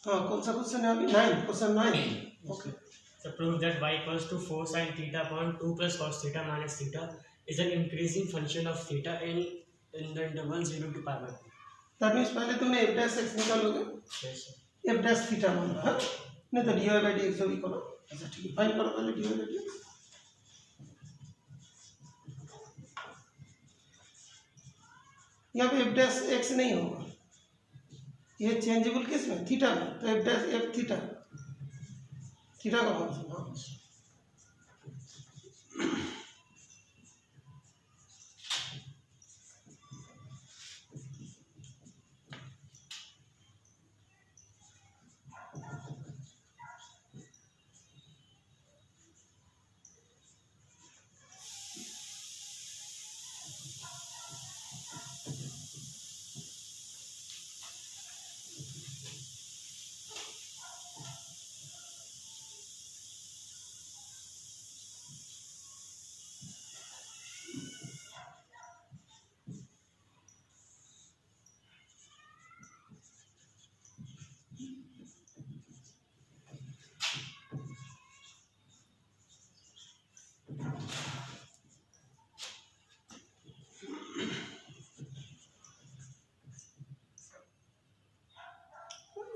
हाँ कौन सा क्वेश्चन है अभी? 9, question 9। Okay. So prove that y equals to 4 sin theta upon 2 plus cos theta minus theta is an increasing function of theta in the interval 0 to pi by 2. That means पहले तुमने F dash X निकालोगे, Yes, sir. F dash theta मानना है, नहीं तो D Y by D X जो भी करो। अच्छा ठीक है, फाइंड करो पहले D Y by D X. यहाँ पे एफ डैश एक्स नहीं होगा, ये चेंजेबल किस में? थीटा में, तो F dash F theta, theta का फंक्शन। हाँ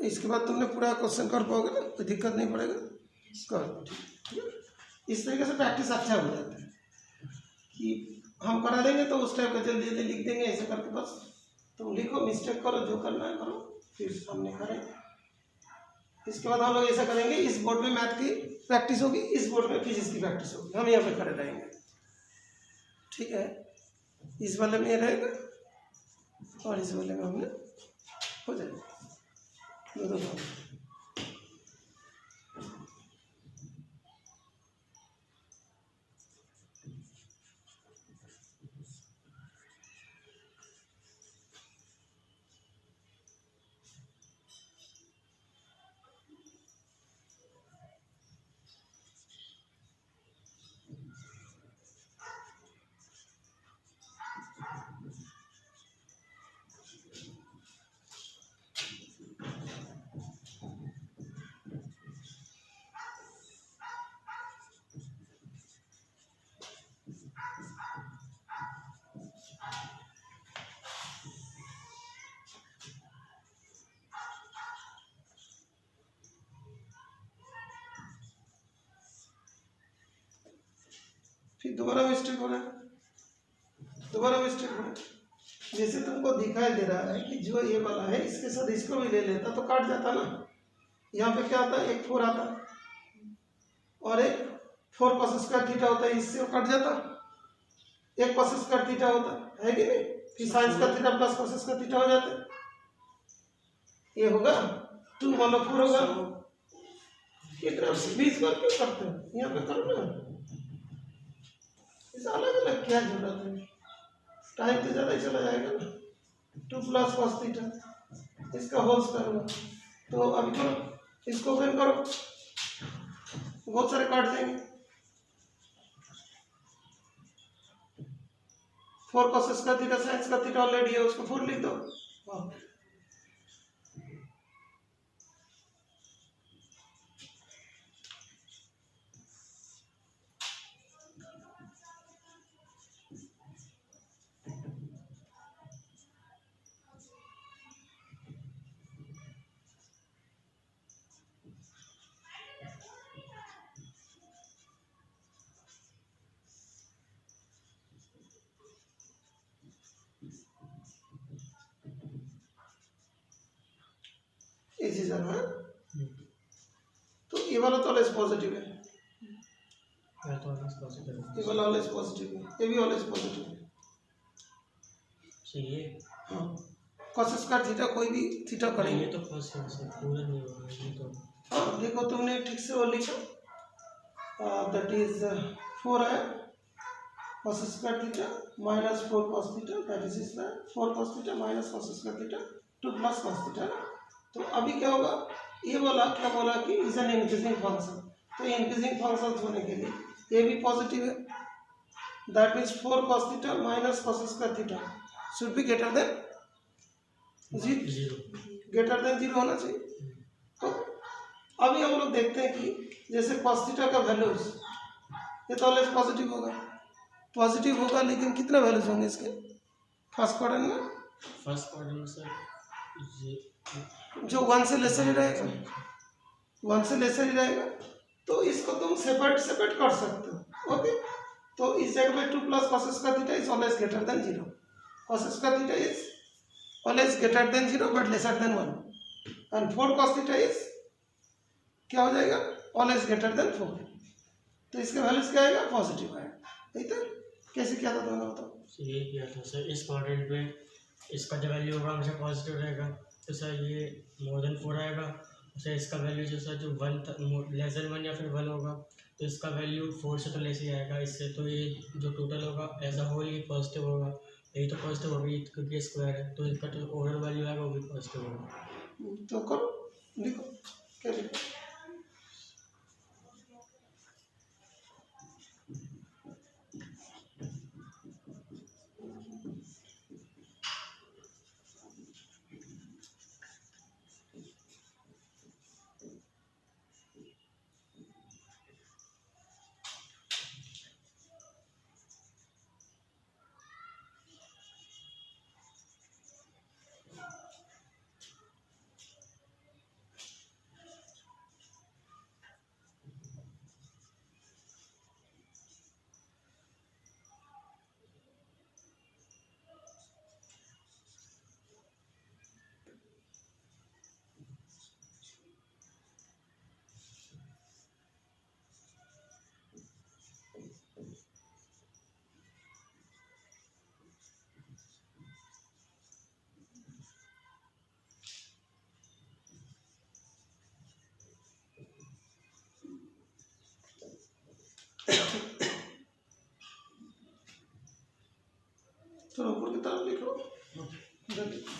इसके बाद तुमने पूरा क्वेश्चन कर पाओगे ना, कोई दिक्कत नहीं पड़ेगा, कर। ठीक है, इस तरीके से प्रैक्टिस अच्छा हो जाता है कि हम करा देंगे तो उस टाइप का जल्दी जल्दी लिख देंगे, ऐसे करके बस तुम लिखो, मिस्टेक करो, जो करना है करो, फिर सामने करें। इसके बाद हम लोग ऐसा करेंगे, इस बोर्ड में मैथ की प्रैक्टिस होगी, इस बोर्ड में फिजिक्स की प्रैक्टिस होगी, हम यहाँ पे खड़े रहेंगे। ठीक है, इस वाले में ये रहेगा और इस वाले में हमने हो जाएगा दोनों। फिर दोबारा मिस्टेक हो रहा है, दोबारा मिस्टेक हो रहा है। जैसे तुमको दिखाई दे रहा है कि जो ये वाला है इसके साथ इसको भी ले लेता तो काट जाता ना। यहाँ पे क्या आता है, एक 4 आता और एक 4 cos स्क्वायर थीटा होता है, इससे वो कट जाता। एक cos स्क्वायर थीटा होता है कि नहीं, फिर sine square theta plus cos square theta हो जाता है। ये होगा 2 मतलब 4 होगा। कितना 20 बार क्यों करते हो, यहाँ पे करो ना, अलग अलग क्या जरूरत है, टाइम तो ज़्यादा ही चला जाएगा ना। 2 प्लस cos थीटा, इसका होल स्क्वायर होगा। तो अभी करो, इसको ओपन करो, बहुत सारे काट देंगे। 4 cos square theta sine square theta already है, उसको 4 लिख दो। इसी जगह है, तो ये वाला तो ऑलवेज पॉजिटिव है, ये वाला ऑलवेज पॉजिटिव है, ये भी ऑलवेज पॉजिटिव है। सही है। हाँ, cos स्क्वायर थीटा कोई भी थीटा करेंगे ये तो cos है, पूरा नहीं होगा ये तो। हाँ देखो तुमने ठीक से वो लिखा, दैट इज 4 है cos square theta minus 4 cos theta, that is इसमें 4 cos theta minus cos square theta 2 plus cos theta. तो अभी क्या होगा, ये वाला क्या बोला कि इज एन इंक्रीजिंग फंक्शन, तो इंक्रीजिंग फंक्शन होने के लिए ये भी पॉजिटिव है, that means 4 cos theta minus cos square theta should be greater then 0 होना चाहिए। तो अभी हम लोग देखते हैं कि जैसे cos थीटा का वैल्यूज ये तो ऑलवेज पॉजिटिव होगा, लेकिन कितने वैल्यूज होंगे इसके फर्स्ट क्वाड्रेंट में? फर्स्ट क्वाड्रेंट में सर जो 1 से लेसर ही रहेगा, 1 से लेसर ही रहेगा, तो इसको तुम सेपरेट कर सकते हो। ओके, तो इस जगह पे 2 plus cos square theta is always greater than 0, cos square theta is always greater than 0 but laser than 1, and 4 cos theta is क्या हो जाएगा? Always greater than 4। तो इसका वैल्यूज क्या आएगा? पॉजिटिव आएगा। ठीक है, कैसे किया था दोनों बताओ? ये किया था सर, इस क्वाड्रेंट में इसका जो वैल्यू होगा हमेशा पॉजिटिव रहेगा, तो सर ये मोर देन 4 आएगा। सर इसका वैल्यू जो सर जो 1 लेस देन 1 या फिर 1 होगा, तो इसका वैल्यू 4 से तो लेस ही आएगा इससे, तो ये जो टोटल होगा एज अ होल ये पॉजिटिव होगा। यही तो पॉजिटिव होगी क्योंकि स्क्वायर है, तो इसका जो ओवरऑल वैल्यू आएगा वो भी पॉजिटिव होगा। तो करो, लिखो क्या लिखो? चलो ऊपर की तरफ लिखो, इधर लिखो।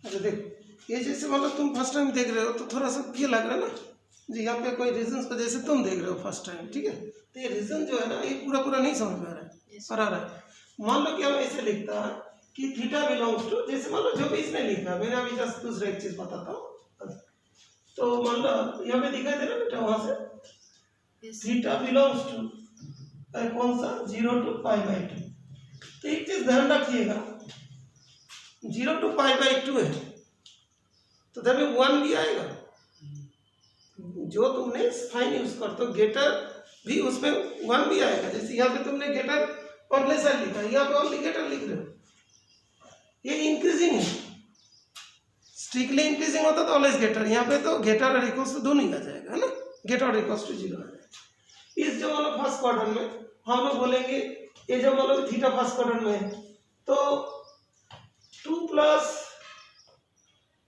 अच्छा देखो, ये जैसे मतलब तुम फर्स्ट टाइम देख रहे हो तो थोड़ा सा ये लग रहा है ना जी, यहाँ पे कोई रीजन को जैसे तुम देख रहे हो फर्स्ट टाइम, ठीक है, तो ये रीजन जो है ना ये पूरा नहीं समझ में आ रहा है, और आ रहा है। मान लो कि हम ऐसे लिखता कि थीटा बिलोंग्स टू, जैसे मान लो जो भी इसने लिखा, मैंने अभी जस्ट दूसरा एक चीज बताता हूँ। तो मान लो यहाँ पे दिखाई दे रहा है बेटा, वहां से थीटा बिलोंग्स टू कौन सा 0 to π/2। तो एक चीज ध्यान रखिएगा, 0 to π/2 है तो तभी 1 भी आएगा। जो तुमने साइन यूज कर तो गेटर भी उसमें 1 भी आएगा। जैसे यहाँ पे तुमने गेटर और लेसर लिखा, यहाँ पे ओनली गेटर लिख रहे हो, ये इंक्रीजिंग है, स्ट्रिक्टली इंक्रीजिंग होता तो ऑलवेज गेटर, यहाँ पे तो गेटर और इक्वल्स टू दोनों ही आ जाएगा, है ना, गेटर और इक्वल्स टू 0 आ जाएगा। इस जो मतलब फर्स्ट क्वाड्रेंट में हम लोग बोलेंगे, ये जो मतलब थीटा फर्स्ट क्वाड्रेंट में है तो 2 प्लस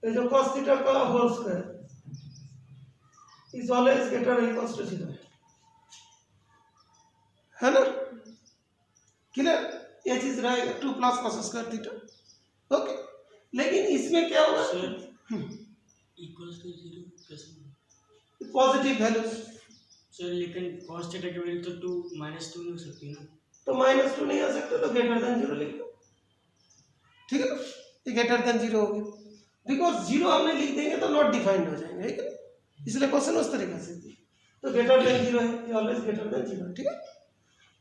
ये जो cos थीटा का whole square is always greater और इक्वल्स टू 0 है ना, क्लियर? ये चीज रहेगा 2 plus cos square theta. Okay, लेकिन इसमें क्या होगा? इक्वल्स टू 0 कैसे? पॉजिटिव वैल्यू सर लेकिन cos थीटा की वैल्यू तो 2 - 2 नहीं हो सकती ना, तो -2 नहीं आ सकता, तो ग्रेटर देन 0 लिख दो, ठीक है ना, ये ग्रेटर देन 0 हो गया। बिकॉज 0 हमने लिख देंगे तो नॉट डिफाइंड हो जाएंगे, है कि इसलिए क्वेश्चन उस तरीके से दिया, तो ग्रेटर देन 0 है, ये ऑलवेज ग्रेटर देन 0, ठीक है।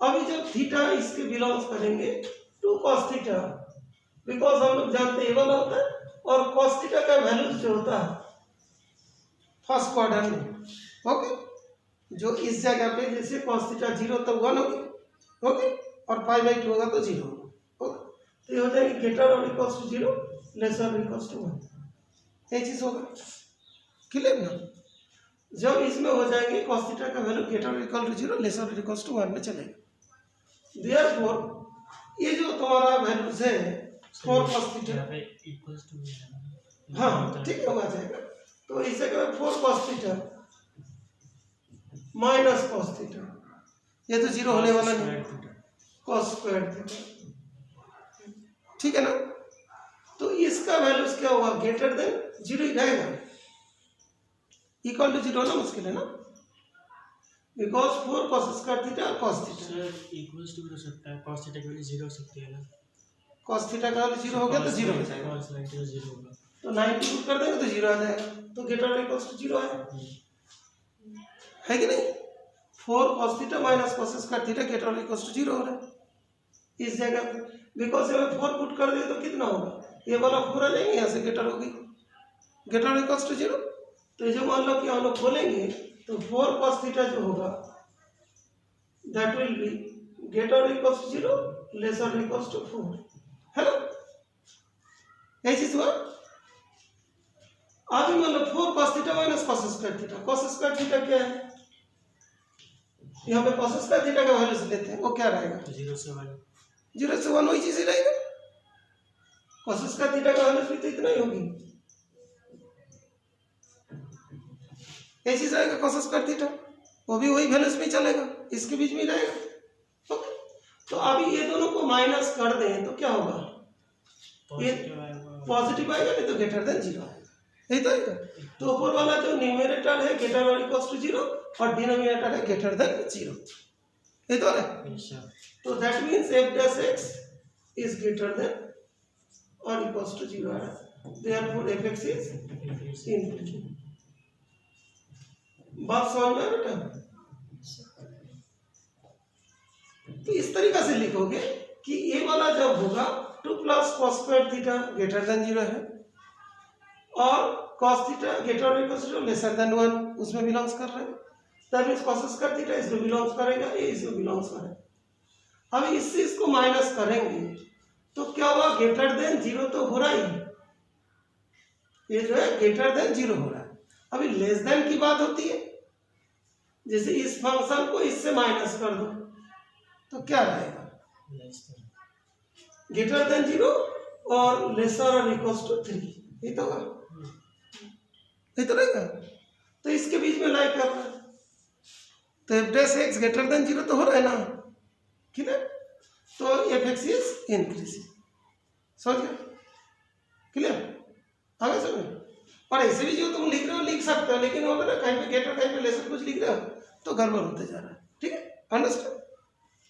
अभी जब थीटा इसके बिलोंग्स करेंगे टू cos थीटा, बिकॉज हम लोग जानते हैं ये वाला होता है, और cos थीटा का वैल्यू जो होता है फर्स्ट क्वाड्रेंट में, ओके, जो इस जगह पे जैसे cos थीटा 0 तो 1 होगी, ओके, और π/2 होगा तो 0 होगा, ओके, तो ये हो जाएगी ग्रेटर और इक्वल्स टू 0 लेसर और इक्वल्स टू 1, ये चीज होगा, क्लियर ना? जब इसमें हो जाएंगे cos थीटा का वैल्यू ग्रेटर और इक्वल टू 0 लेसर और इक्वल्स टू 1 में चलेगा। देयरफॉर ये जो तुम्हारा वैल्यूज है 4 cos थीटा। यहाँ पे इक्वल्स टू हाँ ठीक है, वो आ जाएगा। तो इसे क्या 4 cos theta minus cos theta, ये तो जीरो होने वाला नहीं, cos स्क्वायर थीटा, ठीक है ना। तो इसका वैल्यूज क्या होगा, ग्रेटर देन जीरो ही रहेगा, इक्वल टू जीरो ना मुश्किल है ना, बिकॉज 4 cos स्क्वायर थीटा और cos theta. Sir equals to भी हो सकता है, cos थीटा की वैल्यू 0 हो सकती है ना, cos थीटा का वैल्यू जीरो हो गया तो जीरो हो जाएगा, cos 90 0 होगा, तो 90 पुट कर देंगे तो जीरो आ जाएगा, तो greater than equals to zero है कि नहीं। 4 cos theta minus cos square theta greater than equals to zero हो रहा है इस जगह पे, बिकॉज यहाँ 4 पुट कर दिए तो कितना होगा, ये वाला 4 आ जाएंगे, यहाँ से ग्रेटर होगी, greater than equals to zero. तो ये जो मान लो कि हम लोग खोलेंगे तो 4 cos थीटा जो होगा that will be greater than equals to zero lesser than equals to 4, है ना, यही चीज हुआ। अभी मान लो 4 cos theta minus cos square theta, cos square theta क्या है, यहाँ पे cos स्क्वायर थीटा का वैल्यू लेते हैं, वो क्या रहेगा 0 से 1, 0 से 1 वही चीज ही रहेगा, cos स्क्वायर थीटा का वैल्यू भी तो इतना ही होगी, ये चीज रहेगा cos स्क्वायर थीटा, वो भी वही वैल्यूज में चलेगा, इसके बीच में रहेगा। ओके, तो अभी ये दोनों को माइनस कर दें तो क्या होगा, ये पॉजिटिव आएगा, नहीं तो ग्रेटर देन जीरो आएगा, यही तो आएगा। तो ऊपर वाला जो न्यूमरेटर है ग्रेटर और इक्वल्स टू जीरो और डिनोमिनेटर है ग्रेटर देन जीरो, ये तो है। तो that means f dash x is greater than और इक्वल्स टू जीरो है, देयरफॉर fx इज इनफिनिटी। बात समझ में बेटा, तो इस तरीका से लिखोगे कि ये वाला जब होगा 2 plus cos square theta greater than zero है और cos theta greater than equal to lesser than 1 उसमें बिलोंग्स कर रहा है, that means cos square theta इसमें बिलोंग्स करेगा, ये इसमें बिलोंग्स करेगा। अब इससे इसको माइनस करेंगे तो क्या होगा, ग्रेटर देन जीरो तो हो रहा ही, ये जो है ग्रेटर देन जीरो हो रहा है। अभी लेस देन की बात होती है, जैसे इस फंक्शन को इससे माइनस कर दो तो क्या रहेगा, ग्रेटर देन जीरो और लेसर और इक्वल्स टू 3, ये तो होगा, ये तो रहेगा। तो इसके बीच में लाइक कर रहा है, तो F dash x greater than zero तो हो रहा है ना, ठीक है, तो एफ एक्स इज इंक्रीजिंग, समझ गए, क्लियर, आगे समझ। और ऐसे भी जो तुम लिख रहे हो लिख सकते हो, लेकिन होगा ना कहीं पे ग्रेटर कहीं पे लेसर कुछ लिख रहे हो तो गड़बड़ होते जा रहा है, ठीक है, अंडरस्टैंड,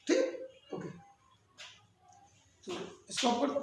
ठीक है, ओके, स्टॉप कर दो।